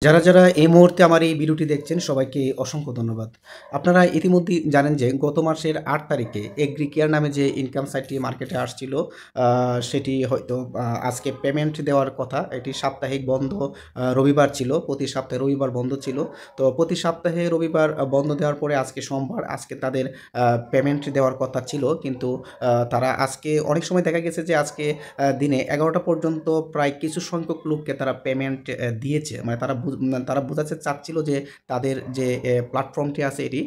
যারা এই মুহূর্তে আমার এই ভিডিওটি দেখছেন সবাইকে অসংখ্য ধন্যবাদ। আপনারা ইতিমধ্যেই জানেন যে গত মাসের ৮ তারিখে এগ্রিকেয়ার নামে যে ইনকাম সাইটটি মার্কেটে আসছিল, আ সেটি হয়তো আজকে পেমেন্ট দেওয়ার কথা। এটি সাপ্তাহিক বন্ধ, রবিবার ছিল। প্রতি সপ্তাহে রবিবার বন্ধ ছিল। তো প্রতি সপ্তাহে রবিবার বন্ধ দেওয়ার পরে আজকে সোমবার, আজকে তাদের পেমেন্ট দেওয়ার কথা ছিল। কিন্তু তারা আজকে অনেক সময় দেখা গেছে যে আজকে দিনে ১১টা পর্যন্ত প্রায় কিছু সংখ্যক লোককে তারা পেমেন্ট দিয়েছে। মানে তারা বোঝাতে চাচ্ছিল যে তাদের যে প্ল্যাটফর্মটি আছে এটি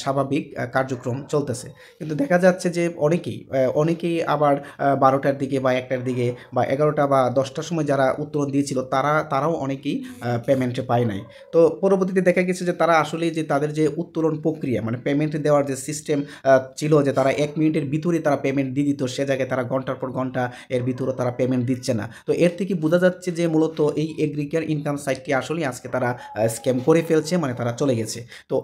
স্বাভাবিক কার্যক্রম চলতেছে। কিন্তু দেখা যাচ্ছে যে অনেকেই আবার ১২টার দিকে বা ১টার দিকে বা ১১টা বা ১০টার সময় যারা উত্তরণ দিয়েছিল তারাও অনেকেই পেমেন্ট পায় নাই। তো পরবর্তীতে দেখা গেছে যে তারা আসলেই যে তাদের যে উত্তোলন প্রক্রিয়া মানে পেমেন্ট দেওয়ার যে সিস্টেম ছিল যে তারা ১ মিনিটের ভিতরেই তারা পেমেন্ট দিয়ে দিত, সে জায়গায় তারা ঘন্টার পর ঘন্টা এর ভিতরেও তারা পেমেন্ট দিচ্ছে না। তো এর থেকে বোঝা যাচ্ছে যে মূলত এই এগ্রিকেয়ার ইনকাম সাইটটি আসলেই আজকে তারা স্ক্যাম করে ফেলছে, মানে তারা চলে গেছে। তো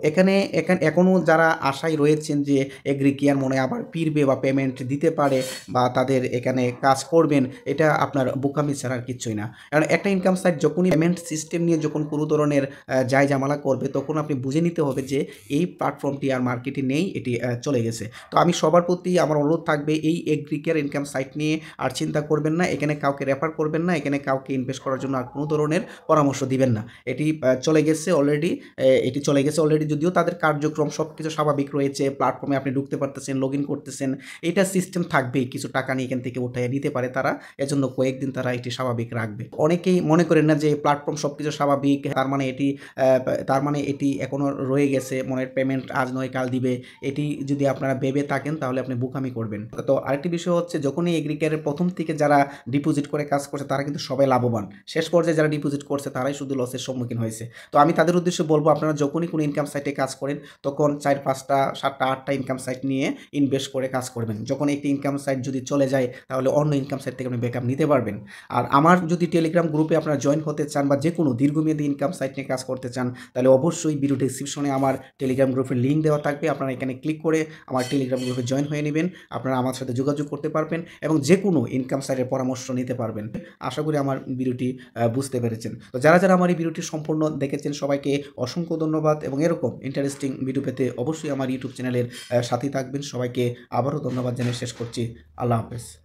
এখনও যারা আশায় রয়েছেন যে এগ্রিকেয়ার মনে হয় আবার ফিরবে বা পেমেন্ট দিতে পারে বা তাদের এখানে কাজ করবেন, এটা আপনার বোকামি ছাড়া আর কিচ্ছুই না। কারণ একটা ইনকাম সাইট যখনই পেমেন্ট সিস্টেম নিয়ে যখন কোনো ধরনের জায়জামালা করবে তখন আপনি বুঝে নিতে হবে যে এই প্ল্যাটফর্মটি আর মার্কেটে নেই, এটি চলে গেছে। তো আমি সবার প্রতি আমার অনুরোধ থাকবে এই এগ্রিকেয়ার ইনকাম সাইট নিয়ে আর চিন্তা করবেন না, এখানে কাউকে রেফার করবেন না, এখানে কাউকে ইনভেস্ট করার জন্য আর কোনো ধরনের পরামর্শ দিবেন না। এটি চলে গেছে অলরেডি, যদিও তাদের কার্যক্রম সব কিছু স্বাভাবিক রয়েছে, প্ল্যাটফর্মে আপনি ঢুকতে পারতেছেন, লগ ইন করতেছেন, এটা সিস্টেম থাকবেই, কিছু টাকা নিয়ে এখান থেকে উঠাইয়া নিতে পারে তারা, এজন্য কয়েকদিন তারা এটি স্বাভাবিক রাখবে। অনেকেই মনে করেন না যে প্ল্যাটফর্ম সব কিছু স্বাভাবিক, তার মানে এটি এখনও রয়ে গেছে, মনের পেমেন্ট আজ নয় কাল দিবে, এটি যদি আপনারা ভেবে থাকেন তাহলে আপনি বোকামি করবেন। তো আরেকটি বিষয় হচ্ছে যখনই এগ্রিকেয়ারের প্রথম থেকে যারা ডিপোজিট করে কাজ করছে তারা কিন্তু সবাই লাভবান, শেষ পর্যায়ে যারা ডিপোজিট করছে তারাই শুধু লসের সম্মুখীন হয়েছে। তো আমি তাদের উদ্দেশ্যে বলবো, আপনারা যখনই কোনো ইনকাম সাইটে কাজ করেন তখন ৪, ৫টা, ৭টা, ৮টা ইনকাম সাইট নিয়ে ইনভেস্ট করে কাজ করবেন। যখন একটি ইনকাম সাইট যদি চলে যায় তাহলে অন্য ইনকাম সাইট থেকে আপনি ব্যাকআপ নিতে পারবেন। আর আমার যদি টেলিগ্রাম গ্রুপে আপনারা জয়েন হতে চান বা যে কোনো দীর্ঘমেয়াদী ইনকাম সাইট নিয়ে কাজ করতে চান তাহলে অবশ্যই ভিডিও ডেসক্রিপশনে আমার টেলিগ্রাম গ্রুপের লিঙ্ক দেওয়া থাকবে, আপনারা এখানে ক্লিক করে আমার টেলিগ্রাম গ্রুপে জয়েন হয়ে নেবেন। আপনারা আমার সাথে যোগাযোগ করতে পারবেন এবং যে কোনো ইনকাম সাইটের পরামর্শ নিতে পারবেন। আশা করি আমার ভিডিওটি বুঝতে পেরেছেন। তো যারা আমার এই ভিডিওটি সম্পূর্ণ দেখেছেন সবাইকে অসংখ্য ধন্যবাদ এবং এরকম ইন্টারেস্টিং ভিডিও পেতে অবশ্যই আমার ইউটিউব চ্যানেলের সাথেই থাকবেন। সবাইকে আবারও ধন্যবাদ জানিয়ে শেষ করছি। আল্লাহ হাফেজ।